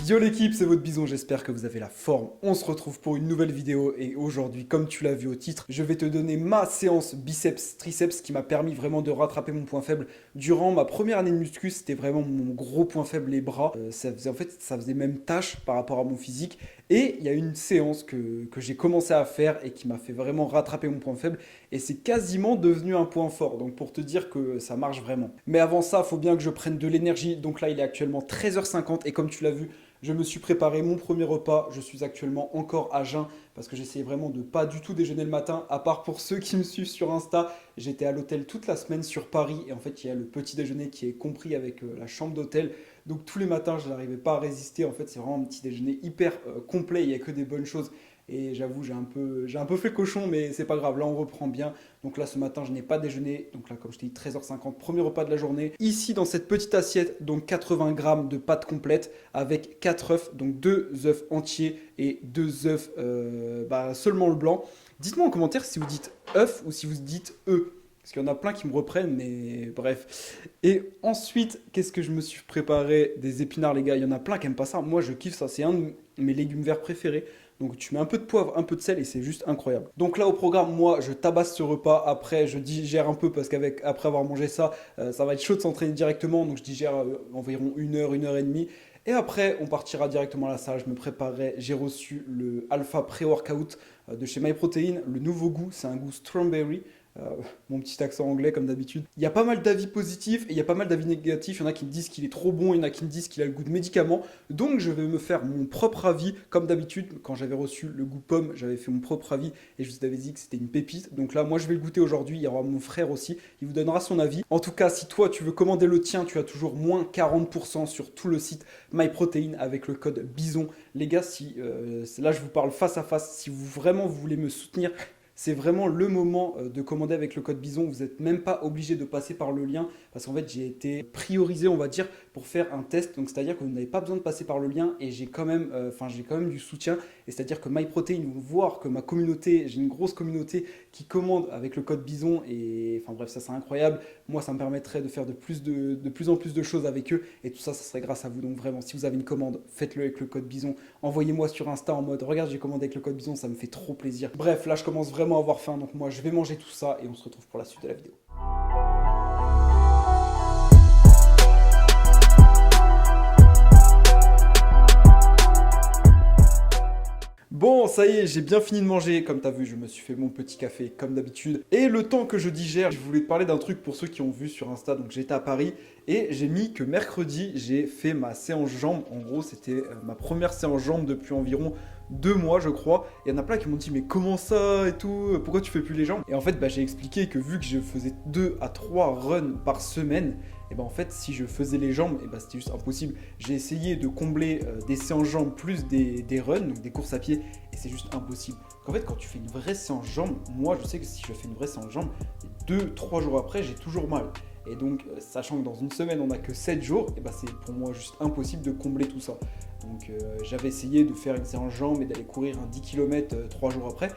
Yo l'équipe, c'est votre bison, j'espère que vous avez la forme. On se retrouve pour une nouvelle vidéo et aujourd'hui, comme tu l'as vu au titre, je vais te donner ma séance biceps-triceps qui m'a permis vraiment de rattraper mon point faible. Durant ma première année de muscu, c'était vraiment mon gros point faible, les bras. Ça faisait même tâche par rapport à mon physique. Et il y a une séance que j'ai commencé à faire et qui m'a fait vraiment rattraper mon point faible. Et c'est quasiment devenu un point fort. Donc pour te dire que ça marche vraiment. Mais avant ça, il faut bien que je prenne de l'énergie. Donc là, il est actuellement 13h50 et comme tu l'as vu, je me suis préparé mon premier repas. Je suis actuellement encore à jeun parce que j'essayais vraiment de pas du tout déjeuner le matin. À part pour ceux qui me suivent sur Insta, j'étais à l'hôtel toute la semaine sur Paris. Et en fait, il y a le petit déjeuner qui est compris avec la chambre d'hôtel. Donc tous les matins, je n'arrivais pas à résister. En fait, c'est vraiment un petit déjeuner hyper complet. Il n'y a que des bonnes choses. Et j'avoue, j'ai un peu fait cochon, mais c'est pas grave. Là, on reprend bien. Donc là, ce matin, je n'ai pas déjeuné. Donc là, comme je t'ai dit, 13h50, premier repas de la journée. Ici, dans cette petite assiette, donc 80 grammes de pâte complète avec 4 œufs, donc 2 œufs entiers et 2 œufs seulement le blanc. Dites-moi en commentaire si vous dites œuf ou si vous dites œufs. Parce qu'il y en a plein qui me reprennent, mais bref. Et ensuite, qu'est-ce que je me suis préparé? Des épinards, les gars. Il y en a plein qui n'aiment pas ça. Moi, je kiffe ça. C'est un de mes légumes verts préférés. Donc tu mets un peu de poivre, un peu de sel et c'est juste incroyable. Donc là au programme, moi je tabasse ce repas, après je digère un peu parce qu'après avoir mangé ça, ça va être chaud de s'entraîner directement. Donc je digère environ 1 heure et demie. Et après on partira directement à la salle, je me préparerai. J'ai reçu le Alpha Pre-Workout de chez MyProtein, le nouveau goût, c'est un goût strawberry. Euh, Mon petit accent anglais comme d'habitude. Il y a pas mal d'avis positifs et il y a pas mal d'avis négatifs. Il y en a qui me disent qu'il est trop bon, il y en a qui me disent qu'il a le goût de médicament. Donc je vais me faire mon propre avis comme d'habitude. Quand j'avais reçu le goût pomme, j'avais fait mon propre avis et je vous avais dit que c'était une pépite. Donc là, moi je vais le goûter aujourd'hui. Il y aura mon frère aussi. Il vous donnera son avis. En tout cas, si toi tu veux commander le tien, tu as toujours moins 40% sur tout le site MyProtein avec le code BISON. Les gars, si là je vous parle face à face, si vous vraiment vous voulez me soutenir, c'est vraiment le moment de commander avec le code BISON. Vous n'êtes même pas obligé de passer par le lien parce qu'en fait, j'ai été priorisé, on va dire, pour faire un test. Donc, c'est-à-dire que vous n'avez pas besoin de passer par le lien et j'ai quand même du soutien. Et c'est-à-dire que MyProtein vont voir que ma communauté, j'ai une grosse communauté qui commande avec le code BISON. Et enfin bref, ça c'est incroyable. Moi, ça me permettrait de faire de plus en plus de choses avec eux. Et tout ça, ça serait grâce à vous. Donc vraiment, si vous avez une commande, faites-le avec le code BISON. Envoyez-moi sur Insta en mode, regarde, j'ai commandé avec le code BISON, ça me fait trop plaisir. Bref, là, je commence vraiment à avoir faim, donc moi je vais manger tout ça et on se retrouve pour la suite de la vidéo. Bon, ça y est, j'ai bien fini de manger. Comme tu as vu, je me suis fait mon petit café comme d'habitude. Et le temps que je digère, je voulais te parler d'un truc pour ceux qui ont vu sur Insta. Donc j'étais à Paris et j'ai mis que mercredi, j'ai fait ma séance jambes. En gros, c'était ma première séance jambes depuis environ 2 mois, je crois. Il y en a plein qui m'ont dit, mais comment ça et tout? Pourquoi tu fais plus les jambes? Et en fait, j'ai expliqué que vu que je faisais 2 à 3 runs par semaine, et en fait, si je faisais les jambes, c'était juste impossible. J'ai essayé de combler des séances jambes plus des runs, donc des courses à pied, et c'est juste impossible. En fait, quand tu fais une vraie séance jambes, moi, je sais que si je fais une vraie séance jambes, 2-3 jours après, j'ai toujours mal. Et donc, sachant que dans une semaine, on n'a que 7 jours, c'est pour moi juste impossible de combler tout ça. Donc, j'avais essayé de faire une séance jambes et d'aller courir un 10 km 3 jours après.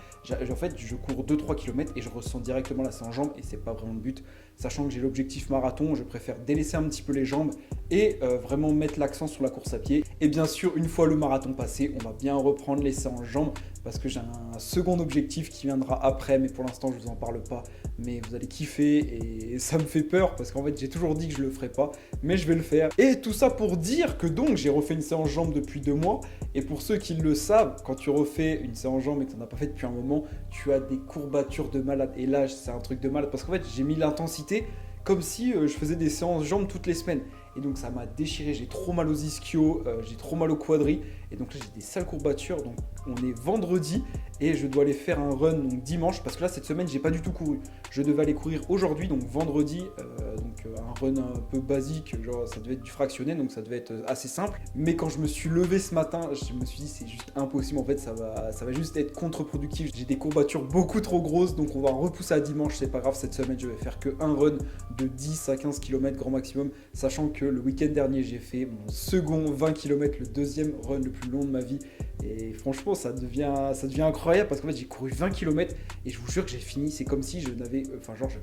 En fait, je cours 2-3 km et je ressens directement la séance jambes et c'est pas vraiment le but. Sachant que j'ai l'objectif marathon, je préfère délaisser un petit peu les jambes et vraiment mettre l'accent sur la course à pied. Et bien sûr, une fois le marathon passé, on va bien reprendre les séances jambes parce que j'ai un second objectif qui viendra après, mais pour l'instant, je vous en parle pas. Mais vous allez kiffer et ça me fait peur parce qu'en fait, j'ai toujours dit que je le ferais pas, mais je vais le faire. Et tout ça pour dire que donc, j'ai refait une séance jambes depuis 2 mois. Et pour ceux qui le savent, quand tu refais une séance jambes et que tu n'en as pas fait depuis un moment, tu as des courbatures de malade. Et là, c'est un truc de malade parce qu'en fait, j'ai mis l'intensité comme si je faisais des séances jambes toutes les semaines. Et donc ça m'a déchiré, j'ai trop mal aux ischios, j'ai trop mal aux quadris. Et donc là j'ai des sales courbatures. Donc on est vendredi et je dois aller faire un run donc dimanche. Parce que là cette semaine j'ai pas du tout couru. Je devais aller courir aujourd'hui, donc vendredi. Un run un peu basique, genre ça devait être du fractionné. Donc ça devait être assez simple. Mais quand je me suis levé ce matin, je me suis dit c'est juste impossible. En fait ça va juste être contre-productif. J'ai des courbatures beaucoup trop grosses. Donc on va repousser à dimanche, c'est pas grave. Cette semaine je vais faire que un run de 10 à 15 km grand maximum. Sachant que que le week-end dernier, j'ai fait mon second 20 km, le deuxième run le plus long de ma vie. Et franchement, ça devient incroyable parce qu'en fait, j'ai couru 20 km et je vous jure que j'ai fini. C'est comme si j'avais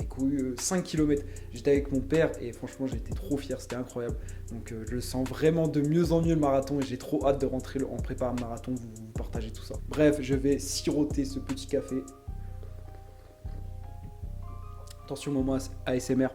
couru 5 km. J'étais avec mon père et franchement, j'étais trop fier. C'était incroyable. Donc, je le sens vraiment de mieux en mieux le marathon et j'ai trop hâte de rentrer en prépa marathon, vous partager tout ça. Bref, je vais siroter ce petit café. Attention, moment ASMR.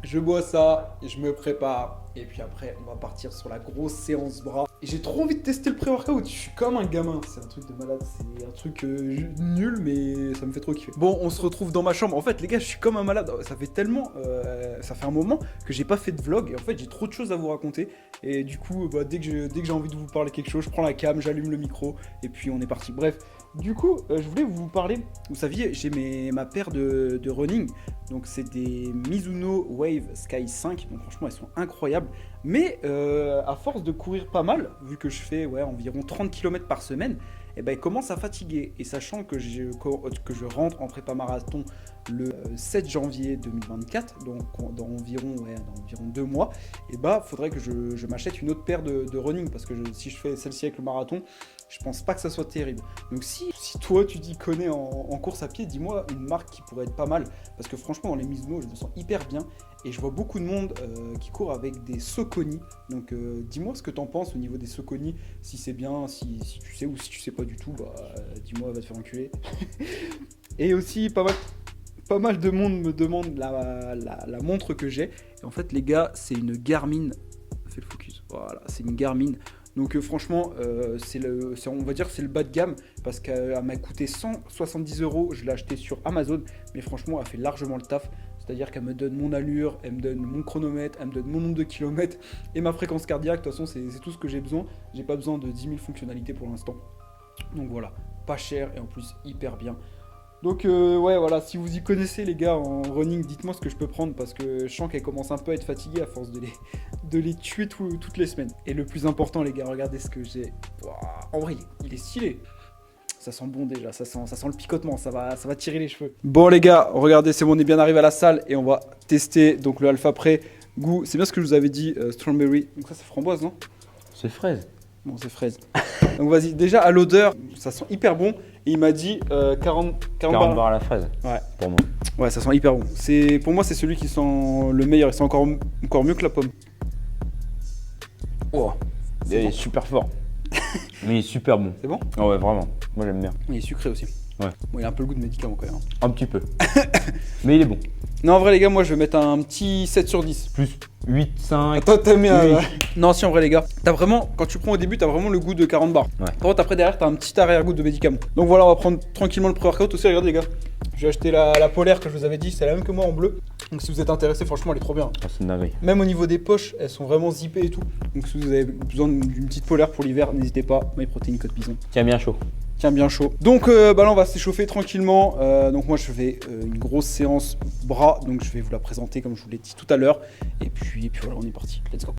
Je bois ça, et je me prépare, et puis après on va partir sur la grosse séance bras. Et j'ai trop envie de tester le pré-workout, je suis comme un gamin, c'est un truc de malade, c'est un truc nul, mais ça me fait trop kiffer. Bon, on se retrouve dans ma chambre. En fait les gars, je suis comme un malade, ça fait un moment que j'ai pas fait de vlog, et en fait j'ai trop de choses à vous raconter. Et du coup, dès que j'ai envie de vous parler quelque chose, je prends la cam, j'allume le micro, et puis on est parti. Bref. Du coup, je voulais vous parler, vous saviez, j'ai ma paire de running, donc c'est des Mizuno Wave Sky 5, donc franchement elles sont incroyables, mais à force de courir pas mal, vu que je fais environ 30 km par semaine, et elles commencent à fatiguer, et sachant que je rentre en prépa marathon le 7 janvier 2024, donc dans environ 2 mois, et faudrait que je m'achète une autre paire de running, parce que si je fais celle-ci avec le marathon, je pense pas que ça soit terrible. Donc si toi tu t'y connais en course à pied, dis-moi une marque qui pourrait être pas mal, parce que franchement dans les Mizuno je me sens hyper bien, et je vois beaucoup de monde qui court avec des Saucony. Donc dis-moi ce que t'en penses au niveau des Saucony, si c'est bien, si tu sais, ou si tu sais pas du tout, dis-moi, va te faire enculer. Et aussi pas mal de monde me demande la montre que j'ai, et en fait les gars, c'est une Garmin, fais le focus, voilà, c'est une Garmin. Donc franchement, on va dire que c'est le bas de gamme, parce qu'elle m'a coûté 170 €, je l'ai acheté sur Amazon, mais franchement elle fait largement le taf, c'est-à-dire qu'elle me donne mon allure, elle me donne mon chronomètre, elle me donne mon nombre de kilomètres et ma fréquence cardiaque. De toute façon c'est tout ce que j'ai besoin, j'ai pas besoin de 10 000 fonctionnalités pour l'instant. Donc voilà, pas cher et en plus hyper bien. Donc voilà, si vous y connaissez les gars en running, dites-moi ce que je peux prendre, parce que je sens qu'elle commence un peu à être fatiguée à force de les tuer toutes les semaines. Et le plus important les gars, regardez ce que j'ai. En vrai, il est stylé. Ça sent bon déjà, ça sent le picotement, ça va tirer les cheveux. Bon les gars, regardez, c'est bon, on est bien arrivé à la salle et on va tester donc le Alpha Pré. Goût, c'est bien ce que je vous avais dit, strawberry. Donc ça c'est framboise, non? C'est fraise. Bon, c'est fraise. Donc vas-y, déjà à l'odeur, ça sent hyper bon. Et il m'a dit 40 barres à la fraise. Ouais. Pour moi. Ouais, ça sent hyper bon. Pour moi, c'est celui qui sent le meilleur. Et c'est encore mieux que la pomme. Oh, il est super fort. Mais il est super bon. C'est bon? Oh ouais, vraiment. Moi, j'aime bien. Il est sucré aussi. Ouais. Bon, il a un peu le goût de médicament quand même. Un petit peu. Mais il est bon. Non, en vrai, les gars, moi, je vais mettre un petit 7 sur 10. Plus 8, 5. Toi, t'aimes bien. Oui. Ouais. Non, si, en vrai, les gars, quand tu prends au début, t'as vraiment le goût de 40 barres. Ouais. Par contre, après, derrière, t'as un petit arrière-goût de médicament. Donc voilà, on va prendre tranquillement le pré-workout aussi. Regardez, les gars. J'ai acheté la polaire que je vous avais dit, c'est la même que moi en bleu. Donc si vous êtes intéressés, franchement, elle est trop bien. Ah, c'est une dinguerie. Même au niveau des poches, elles sont vraiment zippées et tout. Donc si vous avez besoin d'une petite polaire pour l'hiver, n'hésitez pas. MyProtein code bison. Tiens bien chaud. Tiens bien chaud. Donc là, on va s'échauffer tranquillement. Donc moi, je fais une grosse séance bras. Donc je vais vous la présenter comme je vous l'ai dit tout à l'heure. Et puis voilà, on est parti. Let's go.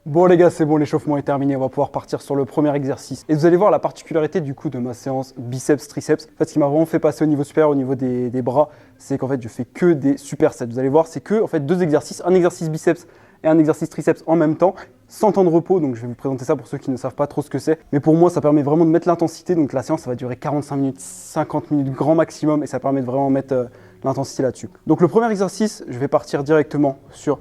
Bon les gars, c'est bon, l'échauffement est terminé, on va pouvoir partir sur le premier exercice. Et vous allez voir la particularité du coup de ma séance biceps-triceps. En fait, ce qui m'a vraiment fait passer au niveau supérieur, au niveau des bras, c'est qu'en fait je fais que des supersets. Vous allez voir, c'est que en fait 2 exercices, un exercice biceps et un exercice triceps en même temps, sans temps de repos. Donc je vais vous présenter ça pour ceux qui ne savent pas trop ce que c'est. Mais pour moi, ça permet vraiment de mettre l'intensité. Donc la séance, ça va durer 45 minutes, 50 minutes grand maximum, et ça permet de vraiment mettre l'intensité là-dessus. Donc le premier exercice, je vais partir directement sur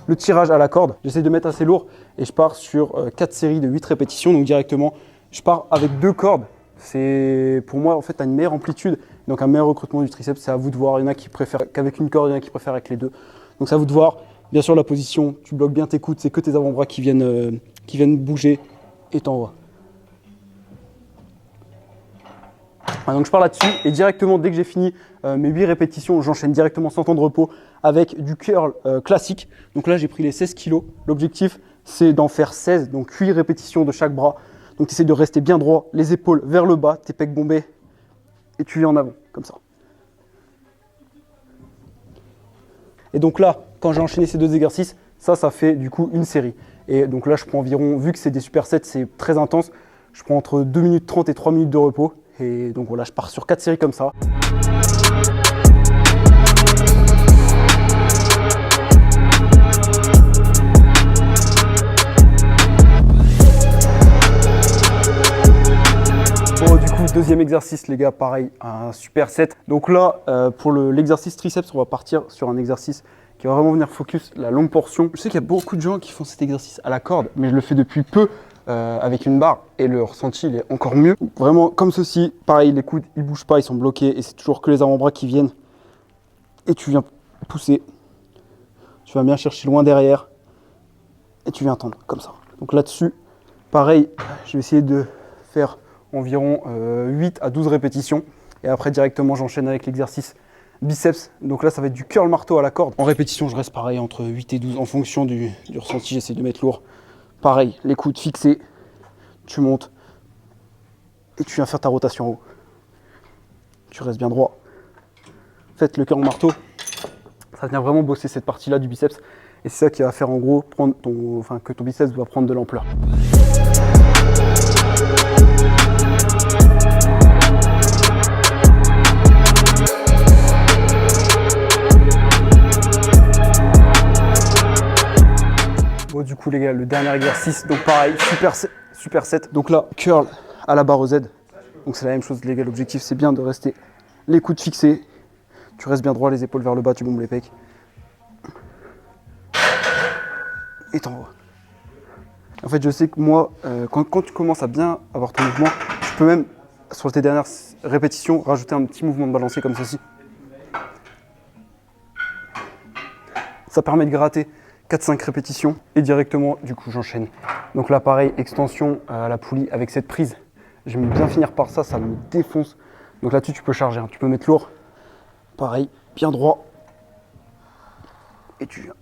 le tirage à la corde. J'essaie de mettre assez lourd et je pars sur 4 séries de 8 répétitions. Donc directement, je pars avec 2 cordes. C'est pour moi, en fait, tu as une meilleure amplitude, donc un meilleur recrutement du triceps. C'est à vous de voir. Il y en a qui préfèrent qu'avec une corde, il y en a qui préfèrent avec les 2. Donc c'est à vous de voir. Bien sûr, la position, tu bloques bien tes coudes, c'est que tes avant-bras qui viennent bouger et t'envoies. Donc je pars là-dessus et directement, dès que j'ai fini mes 8 répétitions, j'enchaîne directement sans temps de repos avec du curl classique. Donc là, j'ai pris les 16 kg. L'objectif, c'est d'en faire 16, donc 8 répétitions de chaque bras. Donc tu essaies de rester bien droit, les épaules vers le bas, tes pecs bombés et tu viens en avant, comme ça. Et donc là, quand j'ai enchaîné ces 2 exercices, ça fait du coup une série. Et donc là, je prends environ, vu que c'est des supersets, c'est très intense, je prends entre 2 minutes 30 et 3 minutes de repos. Et donc voilà, je pars sur 4 séries comme ça. Bon, du coup, deuxième exercice, les gars, pareil, un superset. Donc là, pour l'exercice triceps, on va partir sur un exercice qui va vraiment venir focus la longue portion. Je sais qu'il y a beaucoup de gens qui font cet exercice à la corde, mais je le fais depuis peu avec une barre et le ressenti il est encore mieux. Vraiment comme ceci, pareil, les coudes ils bougent pas, ils sont bloqués et c'est toujours que les avant-bras qui viennent. Et tu viens pousser, tu vas bien chercher loin derrière et tu viens tendre comme ça. Donc là-dessus, pareil, je vais essayer de faire environ 8 à 12 répétitions et après directement j'enchaîne avec l'exercice biceps, donc là ça va être du curl marteau à la corde. En répétition je reste pareil entre 8 et 12 en fonction du ressenti, j'essaie de mettre lourd. Pareil, les coudes fixés, tu montes et tu viens faire ta rotation en haut. Tu restes bien droit. Faites le curl marteau, ça vient vraiment bosser cette partie là du biceps et c'est ça qui va faire en gros prendre que ton biceps va prendre de l'ampleur. Bon, du coup les gars, le dernier exercice, donc pareil, superset. Donc là, curl à la barre au Z. Donc c'est la même chose les gars, l'objectif c'est bien de rester les coudes fixés. Tu restes bien droit, les épaules vers le bas, tu bombes les pecs. Et t'envoies. En fait, je sais que moi, quand tu commences à bien avoir ton mouvement, tu peux même, sur tes dernières répétitions, rajouter un petit mouvement de balancier comme ceci. Ça permet de gratter 4-5 répétitions et directement, du coup, j'enchaîne. Donc là, pareil, extension à la poulie avec cette prise. J'aime bien finir par ça, ça me défonce. Donc là-dessus, tu peux charger, hein. Tu peux mettre lourd. Pareil, bien droit. Et tu viens.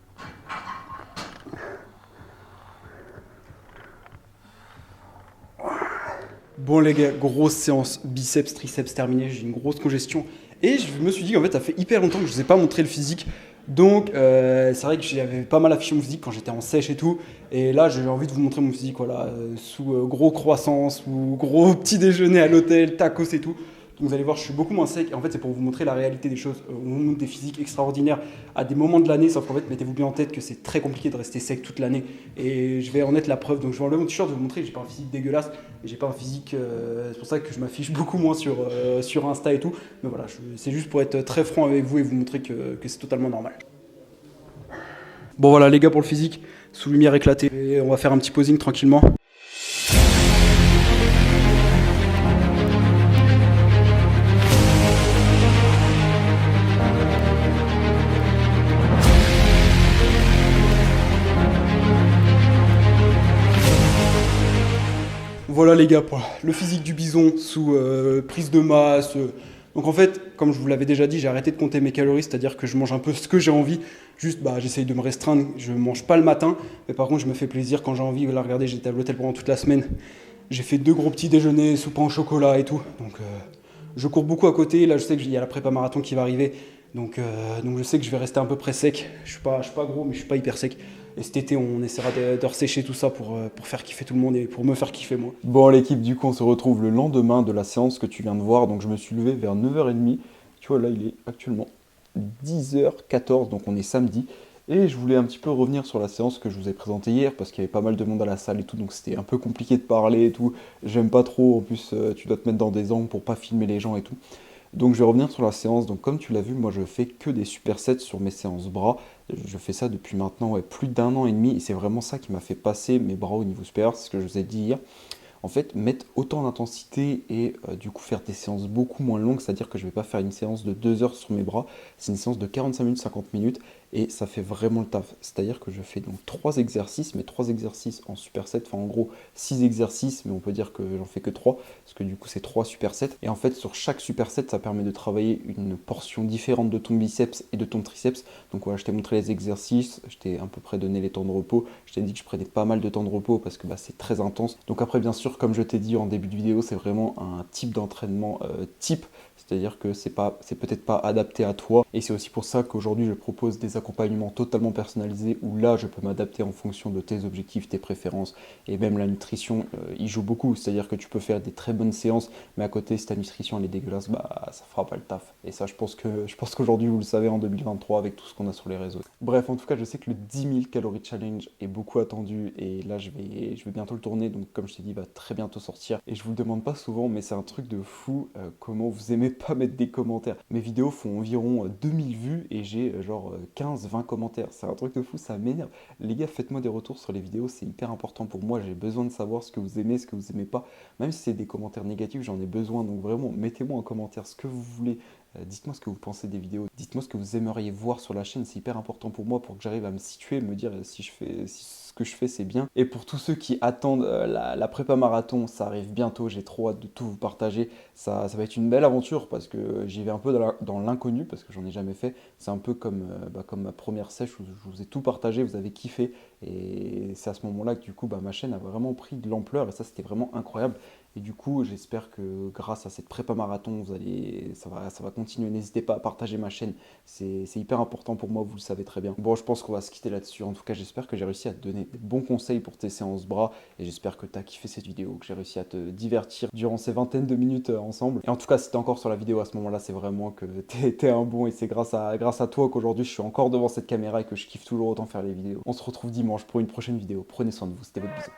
Bon les gars, grosse séance biceps, triceps terminée, j'ai une grosse congestion. Et je me suis dit qu'en fait ça fait hyper longtemps que je ne vous ai pas montré le physique. Donc c'est vrai que j'avais pas mal affiché mon physique quand j'étais en sèche et tout. Et là j'ai envie de vous montrer mon physique voilà, sous gros croissants, sous gros petit déjeuner à l'hôtel, tacos et tout. Donc vous allez voir, je suis beaucoup moins sec. Et en fait, c'est pour vous montrer la réalité des choses. On vous montre des physiques extraordinaires à des moments de l'année. Sauf qu'en fait, mettez-vous bien en tête que c'est très compliqué de rester sec toute l'année. Et je vais en être la preuve. Donc je vais enlever mon t-shirt, vous montrer. J'ai pas un physique dégueulasse. Et j'ai pas un physique. C'est pour ça que je m'affiche beaucoup moins sur Insta et tout. Mais voilà, c'est juste pour être très franc avec vous et vous montrer que c'est totalement normal. Bon voilà les gars pour le physique, sous lumière éclatée. Et on va faire un petit posing tranquillement. Voilà les gars, pour le physique du bison sous prise de masse. Donc en fait, comme je vous l'avais déjà dit, j'ai arrêté de compter mes calories, c'est-à-dire que je mange un peu ce que j'ai envie. Juste, j'essaye de me restreindre, je ne mange pas le matin, mais par contre, je me fais plaisir quand j'ai envie. Là, regardez, j'étais à l'hôtel pendant toute la semaine. J'ai fait 2 gros petits déjeuners, sous pain au chocolat et tout. Donc je cours beaucoup à côté. Là, je sais qu'il y a la prépa marathon qui va arriver. Donc je sais que je vais rester à peu près sec. Je suis pas gros, mais je suis pas hyper sec. Et cet été, on essaiera de ressécher tout ça pour faire kiffer tout le monde et pour me faire kiffer moi. Bon l'équipe, du coup on se retrouve le lendemain de la séance que tu viens de voir. Donc je me suis levé vers 9h30. Tu vois là il est actuellement 10h14, donc on est samedi. Et je voulais un petit peu revenir sur la séance que je vous ai présentée hier parce qu'il y avait pas mal de monde à la salle et tout, donc c'était un peu compliqué de parler et tout. J'aime pas trop, en plus tu dois te mettre dans des angles pour pas filmer les gens et tout. Donc je vais revenir sur la séance. Donc comme tu l'as vu, moi je fais que des supersets sur mes séances bras. Je fais ça depuis maintenant plus d'1 an et demi et c'est vraiment ça qui m'a fait passer mes bras au niveau supérieur, c'est ce que je vous ai dit hier. En fait, mettre autant d'intensité et du coup faire des séances beaucoup moins longues, c'est-à-dire que je ne vais pas faire une séance de 2 heures sur mes bras, c'est une séance de 45 minutes, 50 minutes et ça fait vraiment le taf. C'est-à-dire que je fais donc 3 exercices, mais 3 exercices en superset, enfin en gros 6 exercices, mais on peut dire que j'en fais que 3, parce que du coup c'est 3 supersets. Et en fait sur chaque superset, ça permet de travailler une portion différente de ton biceps et de ton triceps. Donc voilà, je t'ai montré les exercices, je t'ai à peu près donné les temps de repos, je t'ai dit que je prenais pas mal de temps de repos parce que c'est très intense. Donc après bien sûr, comme je t'ai dit en début de vidéo, c'est vraiment un type d'entraînement type, c'est-à-dire que c'est peut-être pas adapté à toi. Et c'est aussi pour ça qu'aujourd'hui je propose des accompagnements totalement personnalisés où là, je peux m'adapter en fonction de tes objectifs, tes préférences. Et même la nutrition, il joue beaucoup. C'est-à-dire que tu peux faire des très bonnes séances, mais à côté, si ta nutrition elle est dégueulasse, bah ça fera pas le taf. Et ça, je pense qu'aujourd'hui, vous le savez en 2023 avec tout ce qu'on a sur les réseaux. Bref, en tout cas, je sais que le 10 000 calories challenge est beaucoup attendu et là, je vais bientôt le tourner. Donc, comme je t'ai dit, il va très bientôt sortir. Et je vous le demande pas souvent, mais c'est un truc de fou. Comment vous aimez pas mettre des commentaires. Mes vidéos font environ 2000 vues et j'ai genre 15-20 commentaires. C'est un truc de fou, ça m'énerve. Les gars, faites-moi des retours sur les vidéos, c'est hyper important pour moi. J'ai besoin de savoir ce que vous aimez, ce que vous aimez pas. Même si c'est des commentaires négatifs, j'en ai besoin. Donc vraiment, mettez-moi en commentaire ce que vous voulez. Dites-moi ce que vous pensez des vidéos. Dites-moi ce que vous aimeriez voir sur la chaîne. C'est hyper important pour moi pour que j'arrive à me situer, me dire si ce que je fais c'est bien. Et pour tous ceux qui attendent la prépa marathon, ça arrive bientôt. J'ai trop hâte de tout vous partager. Ça va être une belle aventure parce que j'y vais un peu dans l'inconnu parce que j'en ai jamais fait. C'est un peu comme ma première sèche où je vous ai tout partagé, vous avez kiffé. Et c'est à ce moment-là que du coup ma chaîne a vraiment pris de l'ampleur et ça c'était vraiment incroyable. Et du coup, j'espère que grâce à cette prépa marathon, ça va continuer. N'hésitez pas à partager ma chaîne. C'est hyper important pour moi, vous le savez très bien. Bon, je pense qu'on va se quitter là-dessus. En tout cas, j'espère que j'ai réussi à te donner des bons conseils pour tes séances bras. Et j'espère que tu as kiffé cette vidéo, que j'ai réussi à te divertir durant ces vingtaines de minutes ensemble. Et en tout cas, si t'es encore sur la vidéo à ce moment-là, c'est vraiment que t'es un bon. Et c'est grâce à toi qu'aujourd'hui, je suis encore devant cette caméra et que je kiffe toujours autant faire les vidéos. On se retrouve dimanche pour une prochaine vidéo. Prenez soin de vous, c'était votre bisou.